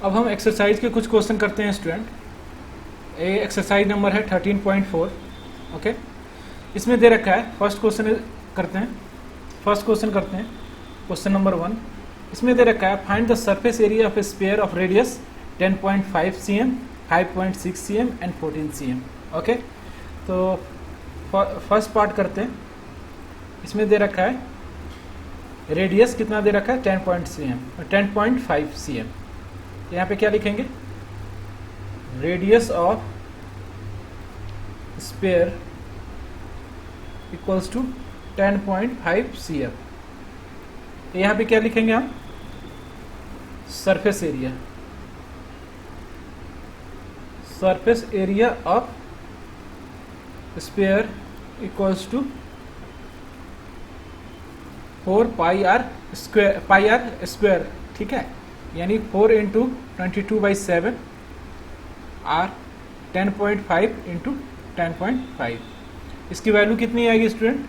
अब हम एक्सरसाइज के कुछ क्वेश्चन करते हैं स्टूडेंट। ये एक्सरसाइज नंबर है 13.4। ओके, इसमें दे रखा है फर्स्ट क्वेश्चन करते हैं। Question number 1। इसमें दे रखा है find the surface area of A sphere of radius 10.5 cm, 5.6 cm and 14 cm। Okay, तो फर्स्ट पार्ट करते हैं। इसमें दे रखा है रेडियस कितना दे रखा है 10.5 cm। यहाँ पे क्या लिखेंगे, radius of sphere equals to 10.5 cm। यहाँ पे क्या लिखेंगे हम, surface area of sphere equals to 4 pi r square. ठीक है, यानी 4 इंटू 22/7 आर 10.5 इंटू 10.5। इसकी वैल्यू कितनी आएगी स्टूडेंट?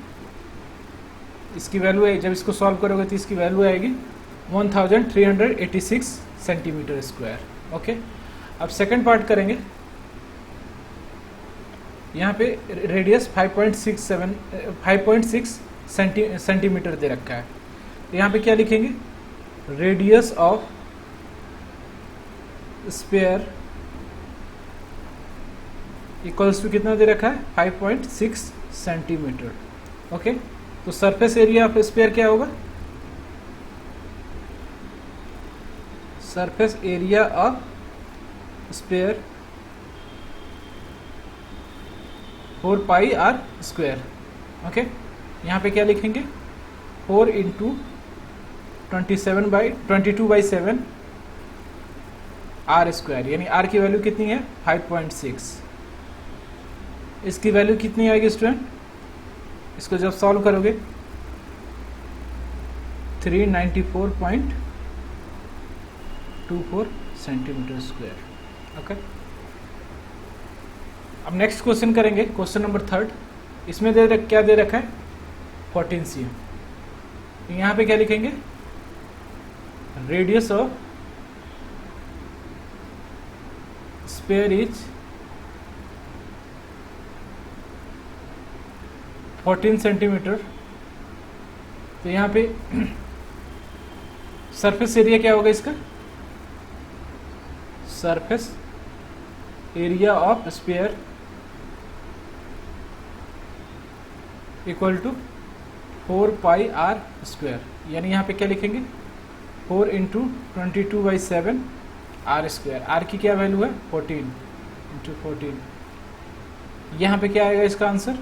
इसकी वैल्यू है, जब इसको सॉल्व करोगे तो इसकी वैल्यू आएगी 1386 सेंटीमीटर स्क्वायर। ओके, अब सेकंड पार्ट करेंगे। यहाँ पे रेडियस 5.6 सेंटीमीटर दे रखा है। तो यहाँ पे क्या लिखेंगे, radius of sphere equals to कितना दे रखा है 5.6 सेंटीमीटर। ओके, तो सरफेस एरिया ऑफ स्फीयर क्या होगा, surface area of sphere 4 pi r square. Okay, यहाँ पे क्या लिखेंगे 4 इंटू 22/7 आर स्क्वायर, यानी आर की वैल्यू कितनी है 5.6। इसकी वैल्यू कितनी आएगी स्टूडेंट? इसको जब सॉल्व करोगे 394.24 सेंटीमीटर स्क्वायर। ओके, अब नेक्स्ट क्वेश्चन करेंगे, क्वेश्चन नंबर 3। इसमें क्या दे रखा है 14 cm। यहाँ पे क्या लिखेंगे, radius of sphere is 14 centimetre. तो यहाँ पे सरफेस एरिया क्या होगा इसका, surface area of sphere equal to 4 pi r square, यानी यहाँ पे क्या लिखेंगे 4 इंटू 22/7 आर स्क्वायर। आर की क्या वैल्यू है 14 इंटू 14। यहाँ पे क्या आएगा इसका answer,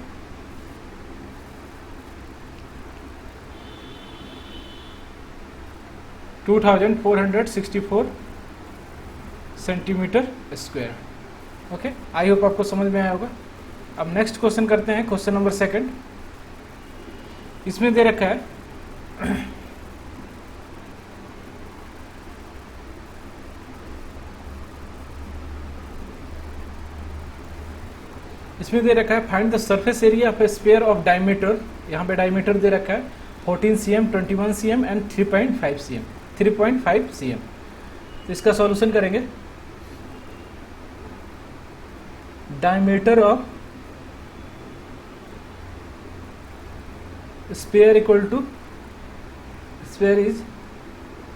to 2464 centimetre square. Okay, I hope आपको समझ में आया होगा। अब नेक्स्ट क्वेश्चन करते हैं, क्वेश्चन नंबर 2। इसमें दे रखा है find the surface area of A sphere of diameter. यहाँ पे डायमीटर दे रखा है 14 cm, 21 cm एंड 3.5 cm। तो इसका सॉल्यूशन करेंगे। Diameter of sphere equal to sphere is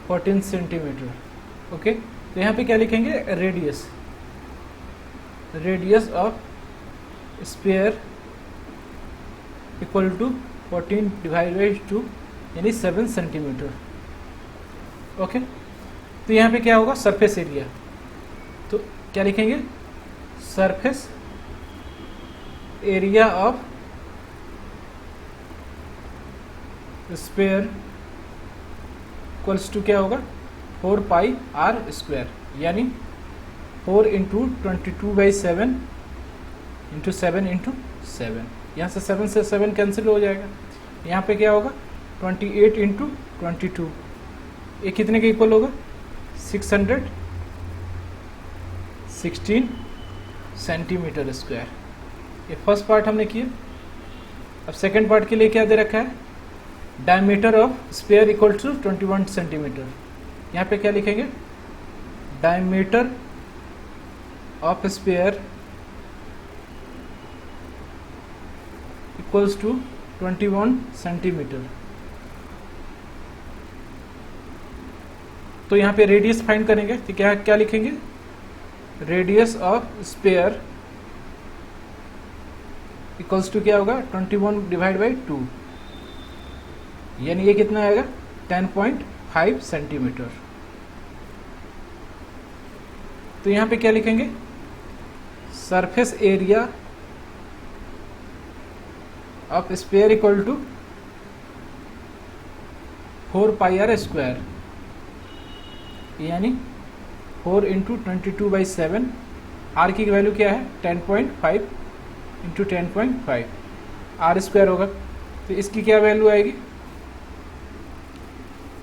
14 centimetre. Okay, तो यहाँ पे क्या लिखेंगे, radius of sphere equal to 14 divided 2 यानी 7 सेंटीमीटर। ओके, तो यहाँ पे क्या होगा सरफेस एरिया, तो क्या लिखेंगे, surface area of sphere equals to क्या होगा 4 पाई आर स्क्वायर, यानी 4 इंटू 22/7 इंटू 7 इंटू 7। यहाँ से 7 से 7 कैंसिल हो जाएगा। यहाँ पे क्या होगा 28 इंटू 22, ये कितने के इक्वल होगा 616 सेंटीमीटर स्क्वायर। ये फर्स्ट पार्ट हमने किया। अब सेकंड पार्ट के लिए क्या दे रखा है, diameter of sphere equal to 21 centimetre. यहाँ पे क्या लिखेंगे, diameter of sphere equals to 21 centimetre. तो यहाँ पे रेडियस फाइंड करेंगे तो क्या क्या लिखेंगे, radius of sphere equals to क्या होगा 21 डिवाइड बाई 2, यानी ये कितना आएगा 10.5 सेंटीमीटर। तो यहाँ पे क्या लिखेंगे, surface area of sphere equal to 4 pi r square, यानी 4 इंटू 22/7। आर की वैल्यू क्या है 10.5 इंटू 10.5 आर स्क्वायर होगा। तो इसकी क्या वैल्यू आएगी,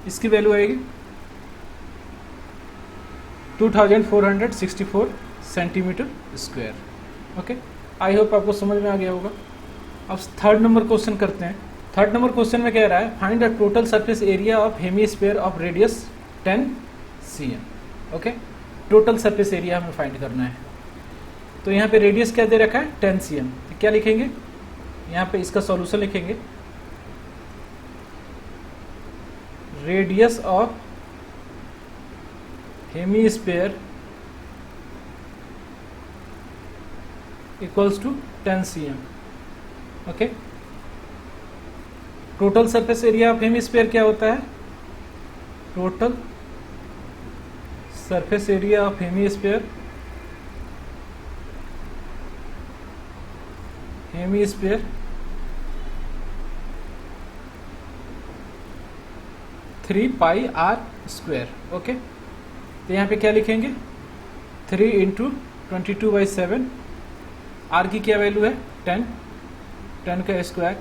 इसकी वैल्यू आएगी 2464 centimetre square. Okay, I hope आपको समझ में आ गया होगा। अब थर्ड नंबर क्वेश्चन करते हैं। थर्ड नंबर क्वेश्चन में कह रहा है find the total surface area of hemisphere of radius 10 cm। Okay, total surface area हमें फाइंड करना है। तो यहाँ पे रेडियस क्या दे रखा है 10 cm। तो क्या लिखेंगे, यहाँ पे इसका सॉल्यूशन लिखेंगे, radius of hemisphere equals to 10 cm। Okay, total surface area of hemisphere क्या होता है, total surface area of hemisphere hemisphere 3 pi r square. Okay, तो यहाँ पे क्या लिखेंगे 3 इंटू 22/7। आर की क्या वैल्यू है 10 का स्क्वायर।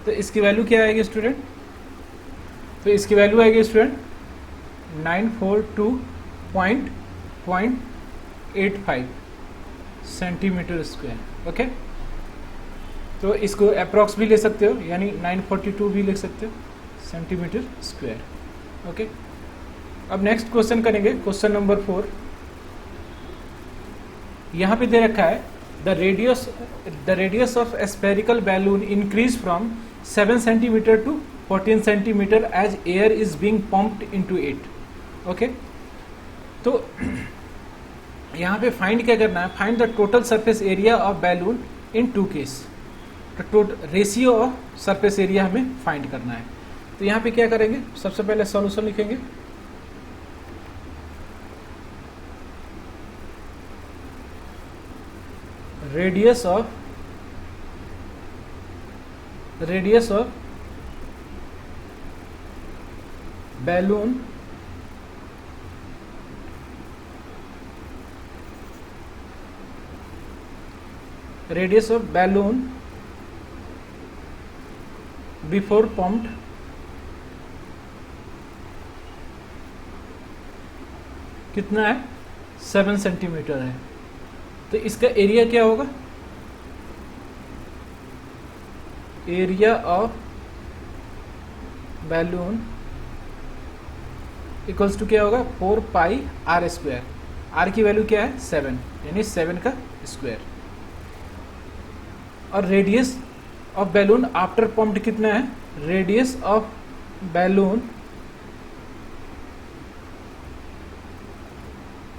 तो इसकी वैल्यू क्या आएगी स्टूडेंट, तो इसकी वैल्यू आएगी स्टूडेंट 942.85 सेंटीमीटर स्क्वायर। ओके, तो इसको अप्रॉक्स भी ले सकते हो, यानी 942 भी लिख सकते हो सेंटीमीटर स्क्वायर। ओके, अब नेक्स्ट क्वेश्चन करेंगे, क्वेश्चन नंबर 4। यहाँ पे दे रखा है the radius of spherical balloon increase from 7 centimetre to 14 centimetre as air is being pumped into it. Okay, तो यहाँ पे फाइंड क्या करना है, find the total surface area of balloon in 2 case. तो रेशियो ऑफ सरफेस एरिया हमें find करना है। तो यहाँ पे क्या करेंगे, सबसे पहले सॉल्यूशन लिखेंगे, radius of balloon before pumped कितना है 7 सेंटीमीटर है। तो इसका एरिया क्या होगा, area of balloon equals to क्या होगा 4 पाई आर स्क्वायर। आर की वैल्यू क्या है 7, यानी 7 का स्क्वायर। और radius of balloon after pumped कितना है, radius of balloon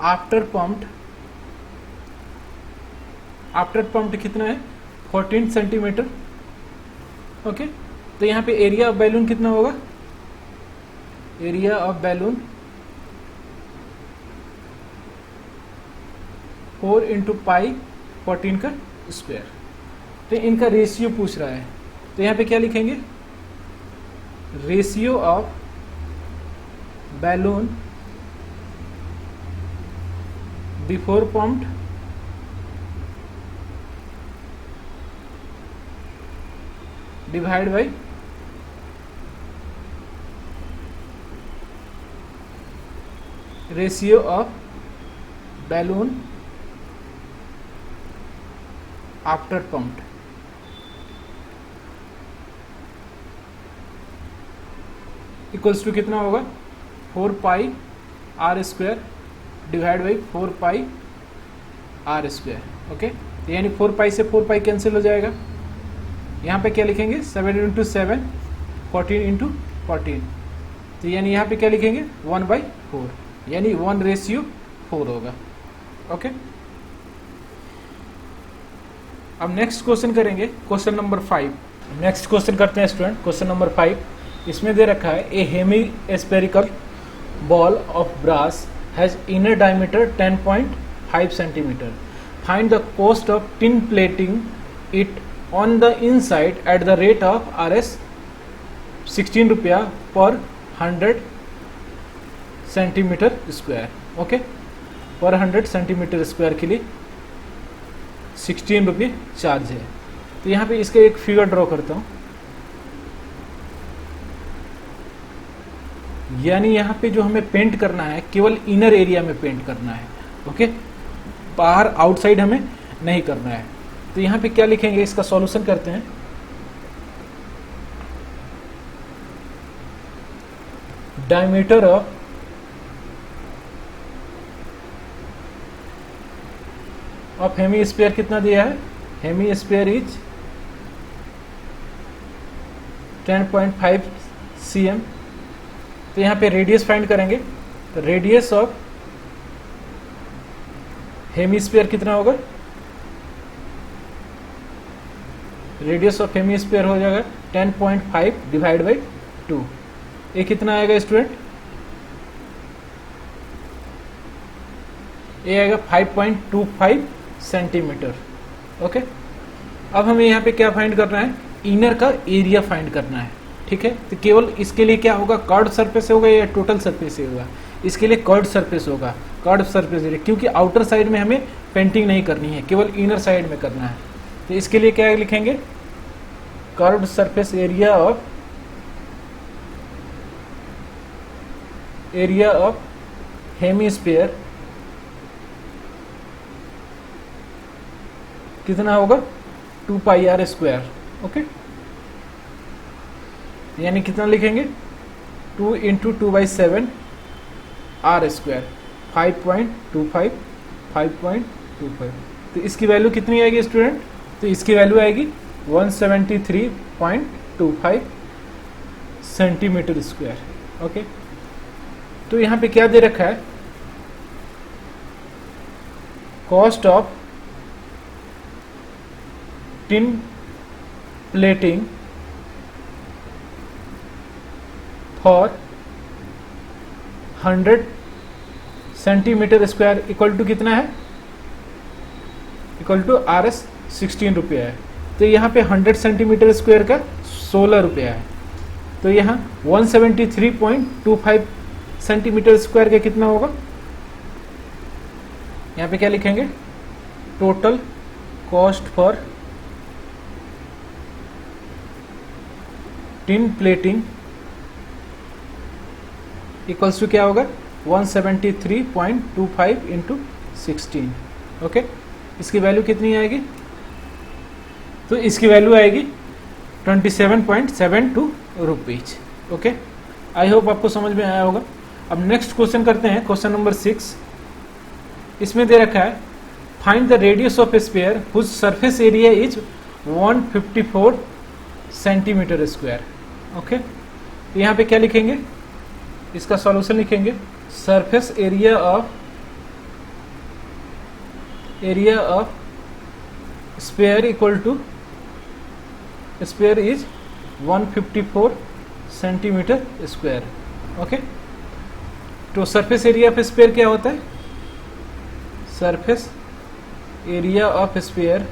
after pumped कितना है 14 सेंटीमीटर। ओके, तो यहाँ पे एरिया ऑफ बैलून कितना होगा, area of balloon 4 into pi 14 का स्क्वायर। तो इनका रेशियो पूछ रहा है, तो यहाँ पे क्या लिखेंगे, ratio of balloon before pumped divide by ratio of balloon after pumped. Equals to कितना होगा 4 pi r square divide by 4 pi r square. Okay, यानी 4 पाई से 4 पाई कैंसिल हो जाएगा। यहाँ पे क्या लिखेंगे 7 इंटू 7 14 इंटू 14, तो यानी यहाँ पे क्या लिखेंगे 1/4, यानी 1:4 होगा। ओके, अब नेक्स्ट क्वेश्चन करेंगे, क्वेश्चन नंबर 5। नेक्स्ट क्वेश्चन करते हैं स्टूडेंट, क्वेश्चन नंबर 5। इसमें दे रखा है a hemispherical ball of brass has inner diameter 10.5 centimetre, find the cost of tin plating it on the inside at the rate of Rs 16 रुपया पर 100 centimetre square. Okay, पर 100 centimetre square के लिए 16 रुपये चार्ज है। तो यहाँ पे इसका एक फिगर ड्रॉ करता हूँ, यानी यहाँ पे जो हमें पेंट करना है केवल इनर एरिया में पेंट करना है। ओके, बाहर आउटसाइड हमें नहीं करना है। तो यहाँ पे क्या लिखेंगे, इसका सॉल्यूशन करते हैं। डायमीटर ऑफ हेमी स्फीयर कितना दिया है, हेमी स्फीयर इज 10.5 cm। तो यहाँ पे रेडियस फाइंड करेंगे, तो रेडियस ऑफ हेमीस्फीयर कितना होगा, रेडियस ऑफ हेमीस्फीयर हो जाएगा 10.5 डिवाइड बाई 2। ये कितना आएगा स्टूडेंट, ये आएगा 5.25 सेंटीमीटर। ओके, अब हमें यहाँ पे क्या फाइंड करना है, इनर का एरिया फाइंड करना है। ठीक है, तो केवल इसके लिए क्या होगा, कर्व्ड सरफेस होगा या टोटल सरफेस होगा, इसके लिए कर्व्ड सरफेस होगा, कर्व्ड सरफेस एरिया, क्योंकि आउटर साइड में हमें पेंटिंग नहीं करनी है, केवल इनर साइड में करना है। तो इसके लिए क्या लिखेंगे, curved surface area of hemisphere कितना होगा 2 पाई आर स्क्वायर। ओके, यानी कितना लिखेंगे 2 इंटू 2/7 आर स्क्वायर 5.25। तो इसकी वैल्यू कितनी आएगी स्टूडेंट, तो इसकी वैल्यू आएगी 173.25 सेंटीमीटर स्क्वायर। ओके, तो यहाँ पे क्या दे रखा है, cost of tin plating for 100 centimetre square equal to कितना है, इक्वल टू Rs 16 रुपया है। तो यहाँ पे 100 सेंटीमीटर स्क्वायर का 16 रुपया है। तो यहाँ 173.25 सेंटीमीटर स्क्वायर का कितना होगा, यहाँ पे क्या लिखेंगे, total cost for tin plating equals to क्या होगा 173.25 इंटू 16। ओके, इसकी वैल्यू कितनी आएगी, तो इसकी वैल्यू आएगी 27.72 रुपीज। ओके, आई होप आपको समझ में आया होगा। अब नेक्स्ट क्वेश्चन करते हैं, क्वेश्चन नंबर 6। इसमें दे रखा है find the radius of sphere whose surface area is 154 centimetre square. Okay, तो यहाँ पे क्या लिखेंगे, इसका सॉल्यूशन लिखेंगे, surface area of sphere equal to sphere is 154 centimetre square. Okay, तो सरफेस एरिया ऑफ स्फीयर क्या होता है, surface area of sphere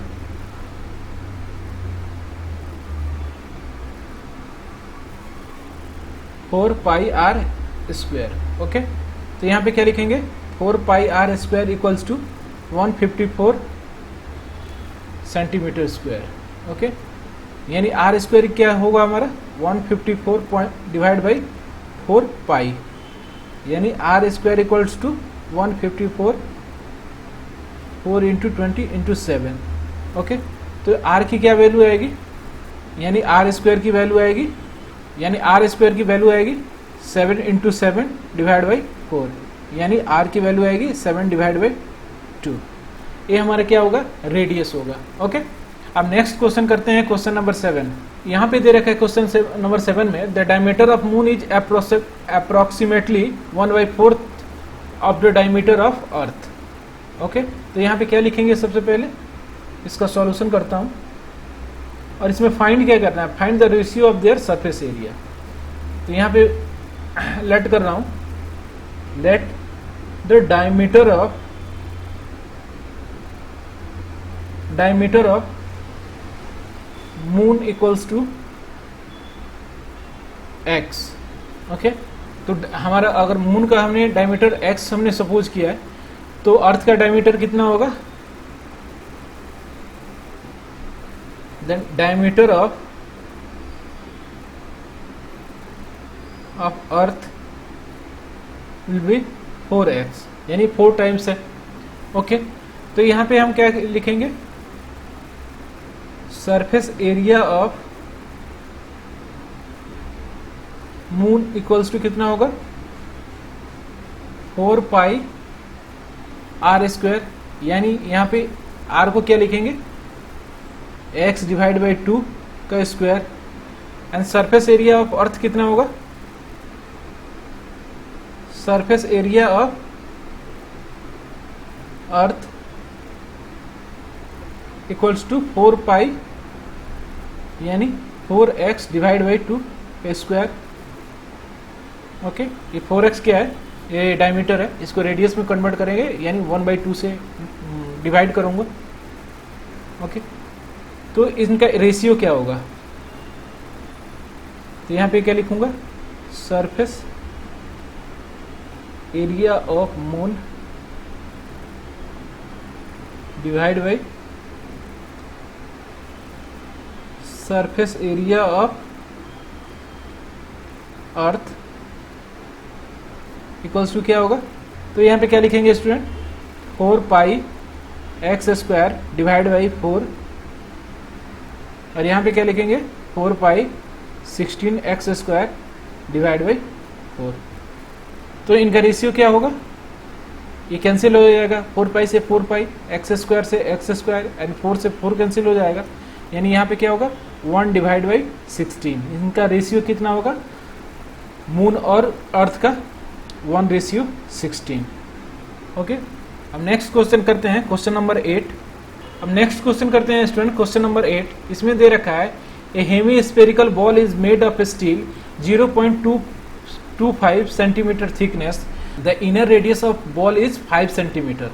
four pi r square. Okay, तो यहाँ पे क्या लिखेंगे, 4 pi r square equals to 154 centimetre square. Okay, यानी आर स्क्वायर क्या होगा हमारा 154 डिवाइड बाई 4 पाई, यानी r square equals to 154 4 into 20 into 7। Okay, तो आर की क्या वैल्यू आएगी, यानी आर स्क्वायर की वैल्यू आएगी, यानी आर स्क्वायर की वैल्यू आएगी 7 इंटू 7 डिवाइड बाई 4, यानी आर की वैल्यू आएगी 7 डिवाइड बाई 2। ये हमारा क्या होगा, रेडियस होगा। ओके, अब नेक्स्ट क्वेश्चन करते हैं, क्वेश्चन नंबर 7। यहाँ पे दे रखा है क्वेश्चन नंबर 7 में, the diameter of moon is approximately 1/4 of the diameter of earth. Okay, तो यहाँ पे क्या लिखेंगे, सबसे पहले इसका सॉल्यूशन करता हूँ, और इसमें फाइंड क्या करना है, find the ratio of their surface area. तो यहाँ पे लेट कर रहा हूँ, let the diameter of moon equals to x। Okay, तो हमारा अगर मून का हमने डायमीटर x हमने सपोज किया है, तो अर्थ का डायमीटर कितना होगा, then diameter of earth will be 4x, यानी 4 टाइम्स है। ओके, तो यहाँ पे हम क्या लिखेंगे, surface area of moon equals to कितना होगा, 4 पाई आर स्क्वायर, यानी यहाँ पे आर को क्या लिखेंगे, x डिवाइड बाई 2 का square, and surface area of earth कितना होगा, surface area of earth equals to 4 pi, यानी 4x डिवाइड बाई 2 का स्क्वायर। ओके, ये 4x क्या है, ये डायमीटर है, इसको रेडियस में कन्वर्ट करेंगे, यानी 1/2 से डिवाइड करूंगा। ओके, तो इनका रेशियो क्या होगा, तो यहाँ पे क्या लिखूंगा, surface area of moon divide by surface area of earth equals to क्या होगा, तो यहाँ पे क्या लिखेंगे student, 4 pi x square divide by 4, और यहाँ पे क्या लिखेंगे, 4 पाई 16x स्क्वायर डिवाइड बाई 4। तो इनका रेशियो क्या होगा, ये कैंसिल हो जाएगा, 4 पाई से 4 पाई, एक्स स्क्वायर से एक्स स्क्वायर, एंड 4 से 4 कैंसिल हो जाएगा, यानी यहाँ पे क्या होगा, 1 डिवाइड बाई 16। इनका रेशियो कितना होगा, मून और अर्थ का 1:16। ओके, अब नेक्स्ट क्वेश्चन करते हैं, क्वेश्चन नंबर 8। अब नेक्स्ट क्वेश्चन करते हैं स्टूडेंट, क्वेश्चन नंबर 8। इसमें दे रखा है, a hemispherical ball is made of steel 0.225 centimetre thickness, the inner radius of ball is 5 centimetre,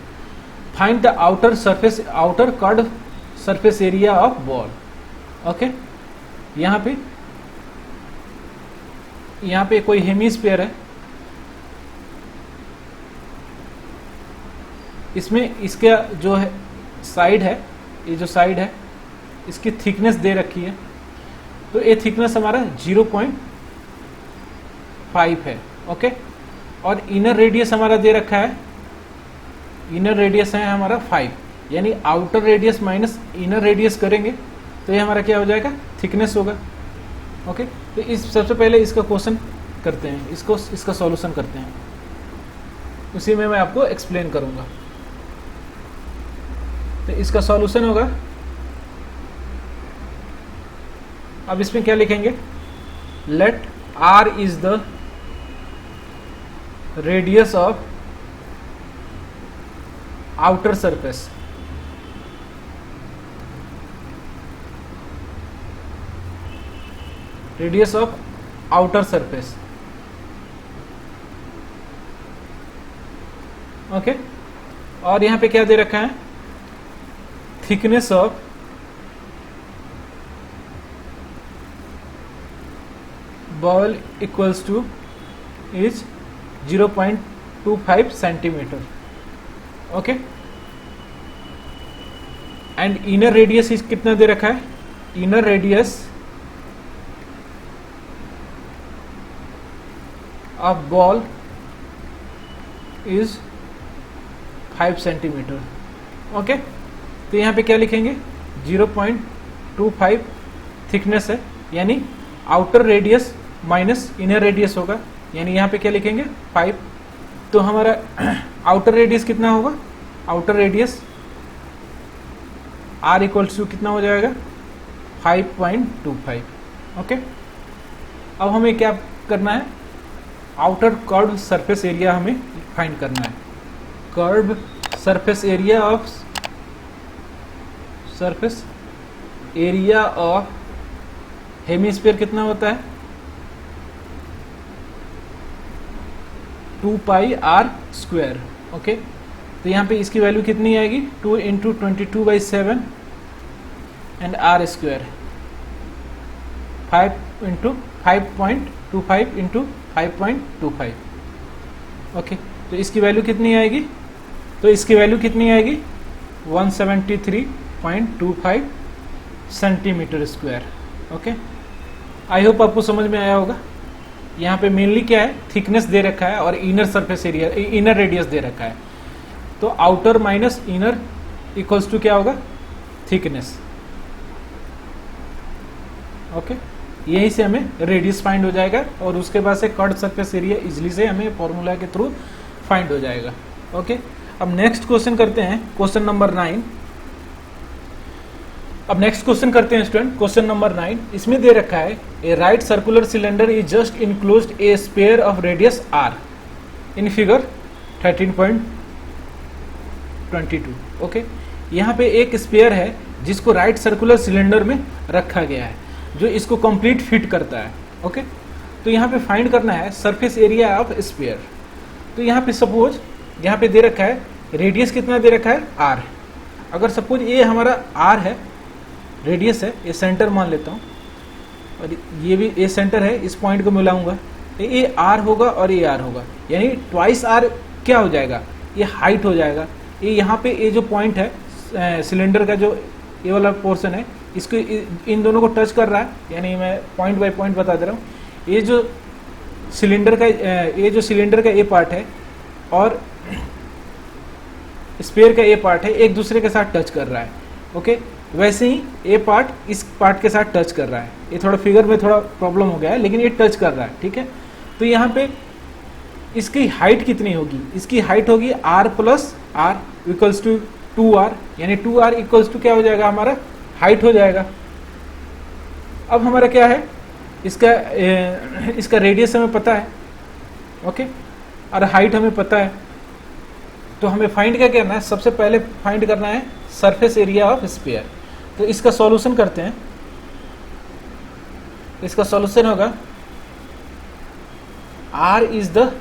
find the outer curved surface area of ball. Okay, यहाँ पे कोई hemisphere है, इसमें इसका जो है साइड है, ये जो साइड है इसकी थिकनेस दे रखी है, तो ये थिकनेस हमारा 0.5 है। ओके, और इनर रेडियस हमारा दे रखा है, इनर रेडियस है हमारा 5, यानी outer radius minus inner radius करेंगे तो ये हमारा क्या हो जाएगा, थिकनेस होगा। ओके, तो इस सबसे पहले इसका क्वेश्चन करते हैं, इसका सॉल्यूशन करते हैं, उसी में मैं आपको एक्सप्लेन करूंगा। तो इसका सॉल्यूशन होगा, अब इसमें क्या लिखेंगे, let r is the radius of outer surface, radius of outer surface. Okay, और यहां पे क्या दे रखा है, thickness of ball equals to is 0.25 centimetre. Okay, and inner radius is कितना दे रखा है, inner radius of ball is 5 centimetre. Okay, तो यहाँ पे क्या लिखेंगे, 0.25 थिकनेस है, यानी outer radius minus inner radius होगा, यानी यहाँ पे क्या लिखेंगे 5, तो हमारा आउटर रेडियस कितना होगा, outer radius r equals to कितना हो जाएगा 5.25। ओके, अब हमें क्या करना है, आउटर कर्व सरफेस एरिया हमें फाइंड करना है। Curve surface area of hemisphere कितना होता है 2 पाई r स्क्वायर। ओके, तो यहाँ पे इसकी वैल्यू कितनी आएगी 2 into 22/7 and r square 5 into 5.25 into 5.25। Okay, तो इसकी वैल्यू कितनी आएगी, तो इसकी वैल्यू कितनी आएगी 173.25 centimetre square. Okay, I hope आपको समझ में आया होगा। यहाँ पे मेनली क्या है, थिकनेस दे रखा है और inner surface area, inner radius दे रखा है। तो outer minus inner equals to क्या होगा, थिकनेस। ओके, यहीं से हमें रेडियस फाइंड हो जाएगा और उसके बाद से कर्व्ड सरफेस एरिया इजिली से हमें फॉर्मूला के थ्रू फाइंड हो जाएगा। ओके, अब नेक्स्ट क्वेश्चन करते हैं, क्वेश्चन नंबर 9। अब नेक्स्ट क्वेश्चन करते हैं स्टूडेंट, क्वेश्चन नंबर 9। इसमें दे रखा है a right circular cylinder is just enclosed a sphere of radius r in figure 13.22। Okay, यहाँ पे एक स्पेयर है जिसको राइट सर्कुलर सिलेंडर में रखा गया है जो इसको कंप्लीट फिट करता है। ओके, तो यहाँ पे फाइंड करना है सरफेस एरिया ऑफ स्पेयर। तो यहाँ पे सपोज यहाँ पे दे रखा है रेडियस कितना दे रखा है r। अगर सपोज ये हमारा r है, रेडियस है, ये सेंटर मान लेता हूँ और ये भी ये सेंटर है, इस पॉइंट को मिलाऊंगा, ये r होगा और ये r होगा, यानी ट्वाइस r क्या हो जाएगा, ये हाइट हो जाएगा। ये यहाँ पे ये जो पॉइंट है सिलेंडर का, जो ये वाला पोर्शन है, इसको इन दोनों को टच कर रहा है, यानी मैं पॉइंट बाय पॉइंट बता दे रहा हूँ। ये जो सिलेंडर का ये पार्ट है और स्पेयर का ये पार्ट है, एक दूसरे के साथ टच कर रहा है। ओके, वैसे ही ये पार्ट इस पार्ट के साथ टच कर रहा है। ये थोड़ा फिगर में थोड़ा प्रॉब्लम हो गया है, लेकिन ये टच कर रहा है। ठीक है, तो यहाँ पे इसकी हाइट कितनी होगी, इसकी हाइट होगी r plus r equals to 2r, यानी 2r इक्वल्स टू क्या हो जाएगा, हमारा हाइट हो जाएगा। अब हमारा क्या है, इसका रेडियस हमें पता है। ओके, और हाइट हमें पता है, तो हमें फाइंड क्या करना है, सबसे पहले फाइंड करना है सरफेस एरिया ऑफ स्फीयर। तो इसका सॉल्यूशन करते हैं। इसका सॉल्यूशन होगा r is the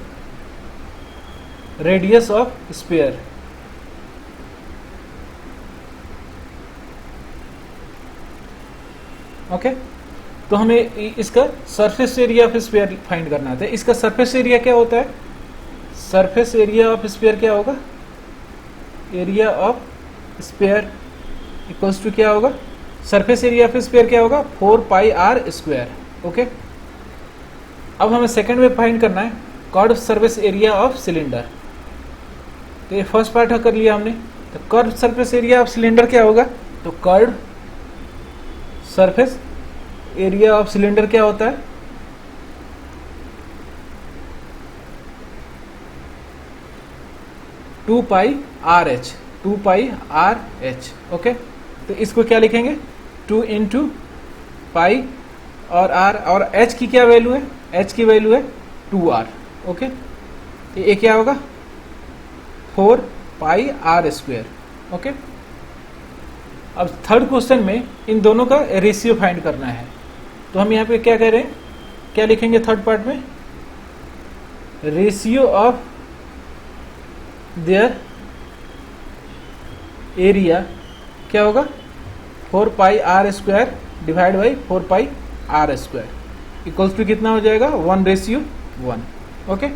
radius of sphere. Okay, तो हमें इसका surface area of sphere find करना था। इसका सरफेस एरिया क्या होता है, सरफेस एरिया ऑफ स्फीयर क्या होगा, area of sphere equals to क्या होगा, सरफेस एरिया ऑफ स्फीयर क्या होगा 4 पाई r स्क्वायर। ओके, अब हमें सेकंड में फाइंड करना है curve surface area of cylinder. तो ये फर्स्ट पार्ट कर लिया हमने। तो curve surface area of cylinder क्या होगा, तो curve surface area of cylinder क्या होता है, two pi r h. Okay, तो इसको क्या लिखेंगे 2 इंटू पाई और r, और h की क्या वैल्यू है, h की वैल्यू है 2r। ओके, तो ये क्या होगा 4 पाई r स्क्वायर। ओके, अब थर्ड क्वेश्चन में इन दोनों का रेशियो फाइंड करना है। तो हम यहाँ पे क्या कह रहे हैं, क्या लिखेंगे थर्ड पार्ट में, रेशियो ऑफ देयर एरिया क्या होगा 4 pi r square divide by 4 pi r square equals to कितना हो जाएगा 1:1। ओके,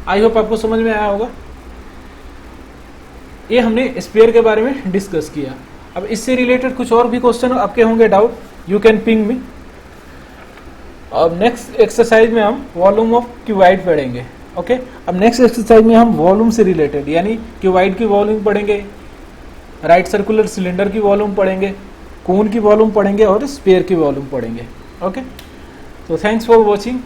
आई होप आपको समझ में आया होगा। ये हमने स्पेयर के बारे में डिस्कस किया। अब इससे रिलेटेड कुछ और भी क्वेश्चन आपके होंगे doubt, you can ping me. अब नेक्स्ट एक्सरसाइज में हम वॉल्यूम ऑफ क्यूबाइड पढ़ेंगे। ओके, अब नेक्स्ट एक्सरसाइज में हम वॉल्यूम से रिलेटेड यानी क्यूबाइड की वॉल्यूम पढ़ेंगे, राइट सर्कुलर सिलेंडर की वॉल्यूम पढ़ेंगे, कोन की वॉल्यूम पढ़ेंगे और स्पेयर की वॉल्यूम पढ़ेंगे। ओके, तो थैंक्स फॉर वॉचिंग।